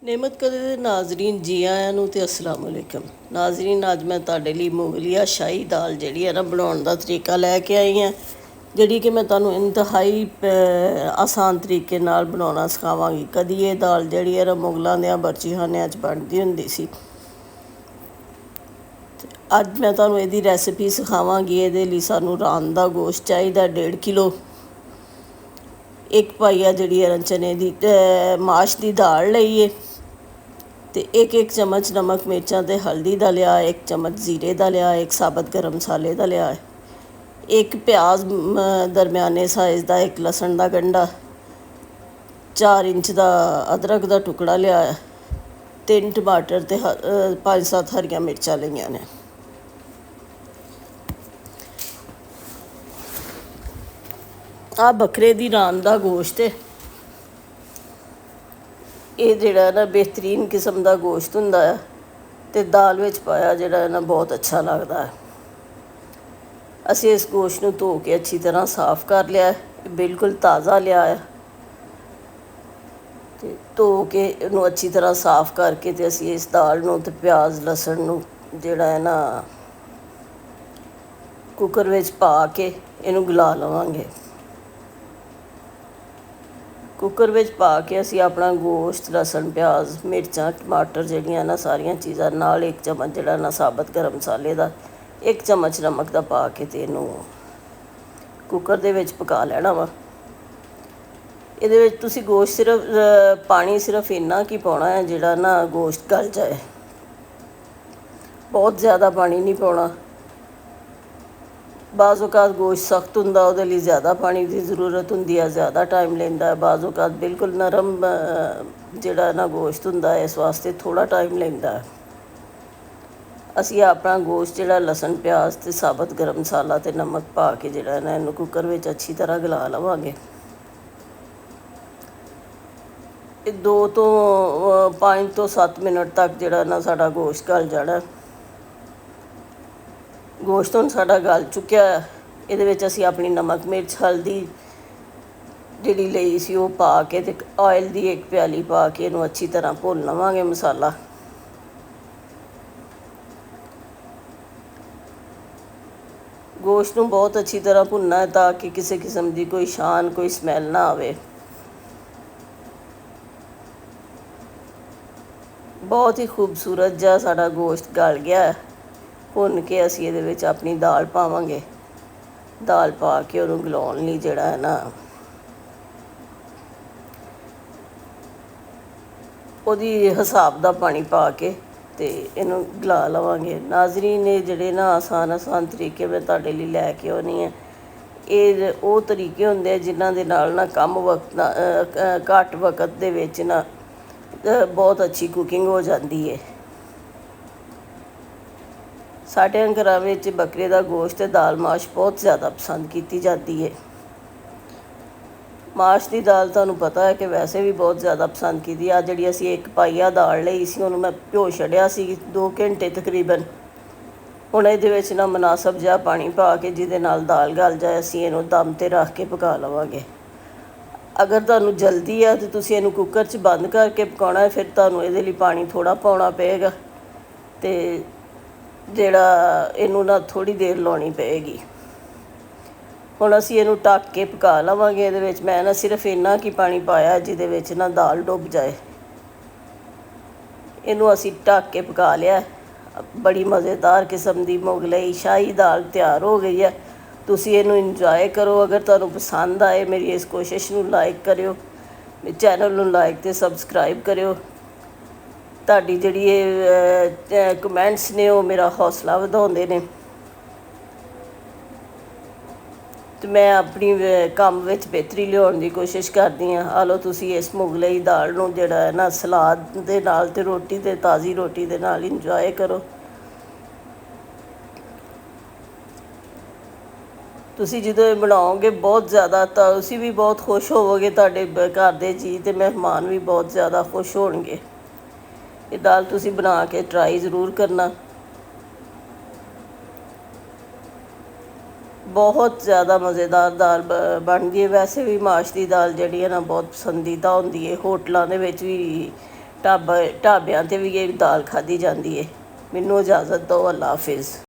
नेमत कदे दे नाजरीन जी आयां नूं ते अस्सलाम वालेकुम नाजरीन। अज मैं तुहाडे लई मुगलिया शाही दाल जिहड़ी है ना बनाउण दा तरीका लैके आई हां, जिहड़ी कि मैं तुहानूं इंतहाई आसान तरीके नाल बनाउणा सिखावांगी। कदी ये दाल जिहड़ी है ना मुगलां दियां बरचीखानियां च बनदी हुंदी सी। अज मैं तुहानूं इहदी रैसिपी सिखावांगी। इहदे लई सानूं रान दा गोश्त चाहिदा 1.5 किलो, एक पाइया जिहड़ी है चने दी माश दी दाल लईए ते एक चम्मच नमक मिर्चां ते हल्दी दा लिआ, 1 चम्मच जीरे दा लिआ, 1 साबत गर्म मसाले दा लिआ, 1 प्याज दरम्याने साइज़ दा, 1 लसन दा गंढा, 4 इंच दा अदरक दा टुकड़ा लिआ, 3 टमाटर ते 5-7 हरियां मिर्चां लईआं ने। आ बकरे दी रान दा गोश्त है। ਇਹ ਜਿਹੜਾ ਨਾ ਬਿਹਤਰੀਨ ਕਿਸਮ ਦਾ ਗੋਸ਼ਤ ਹੁੰਦਾ ਹੈ ਅਤੇ ਦਾਲ ਵਿੱਚ ਪਾਇਆ ਜਿਹੜਾ ਨਾ ਬਹੁਤ ਅੱਛਾ ਲੱਗਦਾ ਹੈ। ਅਸੀਂ ਇਸ ਗੋਸ਼ਤ ਨੂੰ ਧੋ ਕੇ ਅੱਛੀ ਤਰ੍ਹਾਂ ਸਾਫ਼ ਕਰ ਲਿਆ, ਬਿਲਕੁਲ ਤਾਜ਼ਾ ਲਿਆ ਹੈ ਅਤੇ ਧੋ ਕੇ ਇਹਨੂੰ ਅੱਛੀ ਤਰ੍ਹਾਂ ਸਾਫ਼ ਕਰਕੇ ਅਤੇ ਅਸੀਂ ਇਸ ਦਾਲ ਨੂੰ ਅਤੇ ਪਿਆਜ਼ ਲਸਣ ਨੂੰ ਜਿਹੜਾ ਹੈ ਨਾ ਕੁੱਕਰ ਵਿੱਚ ਪਾ ਕੇ ਇਹਨੂੰ ਗਲਾ ਲਵਾਂਗੇ। ਕੁੱਕਰ ਵਿੱਚ ਪਾ ਕੇ ਅਸੀਂ ਆਪਣਾ ਗੋਸ਼ਤ, ਲਸਣ, ਪਿਆਜ਼, ਮਿਰਚਾਂ, ਟਮਾਟਰ ਜਿਹੜੀਆਂ ਨਾ ਸਾਰੀਆਂ ਚੀਜ਼ਾਂ ਨਾਲ 1 ਚਮਚ ਜਿਹੜਾ ਨਾ ਸਾਬਤ ਗਰਮ ਮਸਾਲੇ ਦਾ, 1 ਚਮਚ ਨਮਕ ਦਾ ਪਾ ਕੇ ਅਤੇ ਇਹਨੂੰ ਕੁੱਕਰ ਦੇ ਵਿੱਚ ਪਕਾ ਲੈਣਾ ਵਾ। ਇਹਦੇ ਵਿੱਚ ਤੁਸੀਂ ਗੋਸ਼ਤ ਪਾਣੀ ਸਿਰਫ ਇੰਨਾ ਕੀ ਪਾਉਣਾ ਹੈ ਜਿਹੜਾ ਨਾ ਗੋਸ਼ਤ ਗਲ ਜਾਏ, ਬਹੁਤ ਜ਼ਿਆਦਾ ਪਾਣੀ ਨਹੀਂ ਪਾਉਣਾ। ਬਾਜ਼ ਔਕਾਤ ਗੋਸ਼ਤ ਸਖਤ ਹੁੰਦਾ, ਉਹਦੇ ਲਈ ਜ਼ਿਆਦਾ ਪਾਣੀ ਦੀ ਜ਼ਰੂਰਤ ਹੁੰਦੀ ਹੈ, ਜ਼ਿਆਦਾ ਟਾਈਮ ਲੈਂਦਾ ਹੈ। ਬਾਜ਼ ਔਕਾਤ ਬਿਲਕੁਲ ਨਰਮ ਜਿਹੜਾ ਨਾ ਗੋਸ਼ਤ ਹੁੰਦਾ ਇਸ ਵਾਸਤੇ ਥੋੜ੍ਹਾ ਟਾਈਮ ਲੈਂਦਾ ਹੈ। ਅਸੀਂ ਆਪਣਾ ਗੋਸ਼ਤ ਜਿਹੜਾ ਲਸਣ, ਪਿਆਜ਼ ਅਤੇ ਸਾਬਤ ਗਰਮ ਮਸਾਲਾ ਅਤੇ ਨਮਕ ਪਾ ਕੇ ਜਿਹੜਾ ਨਾ ਇਹਨੂੰ ਕੁੱਕਰ ਵਿੱਚ ਅੱਛੀ ਤਰ੍ਹਾਂ ਗਲਾ ਲਵਾਂਗੇ। ਇਹ 2 ਤੋਂ 5 ਤੋਂ 7 ਮਿੰਟ ਤੱਕ ਜਿਹੜਾ ਨਾ ਸਾਡਾ ਗੋਸ਼ਤ ਗਲ ਜਾਣਾ। ਗੋਸ਼ਤ ਹੁਣ ਸਾਡਾ ਗਲ ਚੁੱਕਿਆ ਹੈ। ਇਹਦੇ ਵਿੱਚ ਅਸੀਂ ਆਪਣੀ ਨਮਕ, ਮਿਰਚ, ਹਲਦੀ ਜਿਹੜੀ ਲਈ ਸੀ ਉਹ ਪਾ ਕੇ ਅਤੇ ਆਇਲ ਦੀ 1 ਪਿਆਲੀ ਪਾ ਕੇ ਇਹਨੂੰ ਅੱਛੀ ਤਰ੍ਹਾਂ ਭੁੰਨ ਲਵਾਂਗੇ ਮਸਾਲਾ। ਗੋਸ਼ਤ ਨੂੰ ਬਹੁਤ ਅੱਛੀ ਤਰ੍ਹਾਂ ਭੁੰਨਣਾ ਹੈ ਤਾਂ ਕਿ ਕਿਸੇ ਕਿਸਮ ਦੀ ਕੋਈ ਸ਼ਾਨ, ਕੋਈ ਸਮੈਲ ਨਾ ਆਵੇ। ਬਹੁਤ ਹੀ ਖੂਬਸੂਰਤ ਜਿਹਾ ਸਾਡਾ ਗੋਸ਼ਤ ਗਲ ਗਿਆ। ਭੁੰਨ ਕੇ ਅਸੀਂ ਇਹਦੇ ਵਿੱਚ ਆਪਣੀ ਦਾਲ ਪਾਵਾਂਗੇ। ਦਾਲ ਪਾ ਕੇ ਉਹਨੂੰ ਗਲਾਉਣ ਲਈ ਜਿਹੜਾ ਹੈ ਨਾ ਉਹਦੀ ਹਿਸਾਬ ਦਾ ਪਾਣੀ ਪਾ ਕੇ ਅਤੇ ਇਹਨੂੰ ਗਲਾ ਲਵਾਂਗੇ। ਨਾਜ਼ਰੀਨ, ਇਹ ਜਿਹੜੇ ਨਾ ਆਸਾਨ ਤਰੀਕੇ ਮੈਂ ਤੁਹਾਡੇ ਲਈ ਲੈ ਕੇ ਆਉਂਦੀ ਹਾਂ, ਇਹ ਉਹ ਤਰੀਕੇ ਹੁੰਦੇ ਆ ਜਿਨ੍ਹਾਂ ਦੇ ਨਾਲ ਨਾ ਘੱਟ ਵਕਤ ਦੇ ਵਿੱਚ ਨਾ ਬਹੁਤ ਅੱਛੀ ਕੁਕਿੰਗ ਹੋ ਜਾਂਦੀ ਹੈ। ਸਾਡੇ ਘਰਾਂ ਵਿੱਚ ਬੱਕਰੇ ਦਾ ਗੋਸ਼ਤ ਅਤੇ ਦਾਲ ਮਾਸ਼ ਬਹੁਤ ਜ਼ਿਆਦਾ ਪਸੰਦ ਕੀਤੀ ਜਾਂਦੀ ਹੈ। ਮਾਸ਼ ਦੀ ਦਾਲ ਤੁਹਾਨੂੰ ਪਤਾ ਹੈ ਕਿ ਵੈਸੇ ਵੀ ਬਹੁਤ ਜ਼ਿਆਦਾ ਪਸੰਦ ਕੀਤੀ। ਆ ਜਿਹੜੀ ਅਸੀਂ 1 ਪਾਈਆ ਦਾਲ ਲਈ ਸੀ, ਉਹਨੂੰ ਮੈਂ ਭਿਓ ਛੱਡਿਆ ਸੀ 2 ਘੰਟੇ ਤਕਰੀਬਨ। ਹੁਣ ਇਹਦੇ ਵਿੱਚ ਨਾ ਮੁਨਾਸਬ ਜਿਹਾ ਪਾਣੀ ਪਾ ਕੇ ਜਿਹਦੇ ਨਾਲ ਦਾਲ ਗਲ ਜਾਏ, ਅਸੀਂ ਇਹਨੂੰ ਦਮ 'ਤੇ ਰੱਖ ਕੇ ਪਕਾ ਲਵਾਂਗੇ। ਅਗਰ ਤੁਹਾਨੂੰ ਜਲਦੀ ਹੈ ਤਾਂ ਤੁਸੀਂ ਇਹਨੂੰ ਕੁੱਕਰ 'ਚ ਬੰਦ ਕਰਕੇ ਪਕਾਉਣਾ ਹੈ, ਫਿਰ ਤੁਹਾਨੂੰ ਇਹਦੇ ਲਈ ਪਾਣੀ ਥੋੜ੍ਹਾ ਪਾਉਣਾ ਪਏਗਾ ਅਤੇ ਜਿਹੜਾ ਇਹਨੂੰ ਨਾ ਥੋੜ੍ਹੀ ਦੇਰ ਲਾਉਣੀ ਪਏਗੀ। ਹੁਣ ਅਸੀਂ ਇਹਨੂੰ ਢੱਕ ਕੇ ਪਕਾ ਲਵਾਂਗੇ। ਇਹਦੇ ਵਿੱਚ ਮੈਂ ਨਾ ਸਿਰਫ ਇੰਨਾ ਕੀ ਪਾਣੀ ਪਾਇਆ ਜਿਹਦੇ ਵਿੱਚ ਨਾ ਦਾਲ ਡੁੱਬ ਜਾਏ। ਇਹਨੂੰ ਅਸੀਂ ਢੱਕ ਕੇ ਪਕਾ ਲਿਆ। ਬੜੀ ਮਜ਼ੇਦਾਰ ਕਿਸਮ ਦੀ ਮੁਗਲਈ ਸ਼ਾਹੀ ਦਾਲ ਤਿਆਰ ਹੋ ਗਈ ਹੈ। ਤੁਸੀਂ ਇਹਨੂੰ ਇੰਜੋਏ ਕਰੋ। ਅਗਰ ਤੁਹਾਨੂੰ ਪਸੰਦ ਆਏ ਮੇਰੀ ਇਸ ਕੋਸ਼ਿਸ਼ ਨੂੰ ਲਾਈਕ ਕਰਿਓ, ਮੇਰੇ ਚੈਨਲ ਨੂੰ ਲਾਈਕ ਅਤੇ ਸਬਸਕ੍ਰਾਈਬ ਕਰਿਓ। ਤੁਹਾਡੀ ਜਿਹੜੀ ਇਹ ਕਮੈਂਟਸ ਨੇ ਉਹ ਮੇਰਾ ਹੌਸਲਾ ਵਧਾਉਂਦੇ ਨੇ ਅਤੇ ਮੈਂ ਆਪਣੀ ਕੰਮ ਵਿੱਚ ਬਿਹਤਰੀ ਲਿਆਉਣ ਦੀ ਕੋਸ਼ਿਸ਼ ਕਰਦੀ ਹਾਂ। ਆ ਲਓ, ਤੁਸੀਂ ਇਸ ਮੁਗਲਈ ਦਾਲ ਨੂੰ ਜਿਹੜਾ ਹੈ ਨਾ ਸਲਾਦ ਦੇ ਨਾਲ ਅਤੇ ਰੋਟੀ 'ਤੇ ਤਾਜ਼ੀ ਰੋਟੀ ਦੇ ਨਾਲ ਇੰਜੋਏ ਕਰੋ। ਤੁਸੀਂ ਜਦੋਂ ਇਹ ਬਣਾਓਗੇ ਬਹੁਤ ਜ਼ਿਆਦਾ ਤਾਂ ਤੁਸੀਂ ਵੀ ਬਹੁਤ ਖੁਸ਼ ਹੋਵੋਗੇ, ਤੁਹਾਡੇ ਘਰ ਦੇ ਜੀਅ ਅਤੇ ਮਹਿਮਾਨ ਵੀ ਬਹੁਤ ਜ਼ਿਆਦਾ ਖੁਸ਼ ਹੋਣਗੇ। ਇਹ ਦਾਲ ਤੁਸੀਂ ਬਣਾ ਕੇ ਟਰਾਈ ਜ਼ਰੂਰ ਕਰਨਾ। ਬਹੁਤ ਜ਼ਿਆਦਾ ਮਜ਼ੇਦਾਰ ਦਾਲ ਬਣਦੀ ਹੈ। ਵੈਸੇ ਵੀ ਮਾਸ਼ ਦੀ ਦਾਲ ਜਿਹੜੀ ਹੈ ਨਾ ਬਹੁਤ ਪਸੰਦੀਦਾ ਹੁੰਦੀ ਹੈ। ਹੋਟਲਾਂ ਦੇ ਵਿੱਚ ਵੀ ਢਾਬਿਆਂ 'ਤੇ ਵੀ ਇਹ ਦਾਲ ਖਾਧੀ ਜਾਂਦੀ ਹੈ। ਮੈਨੂੰ ਇਜਾਜ਼ਤ ਦਿਓ। ਅੱਲਾ ਹਾਫਿਜ਼।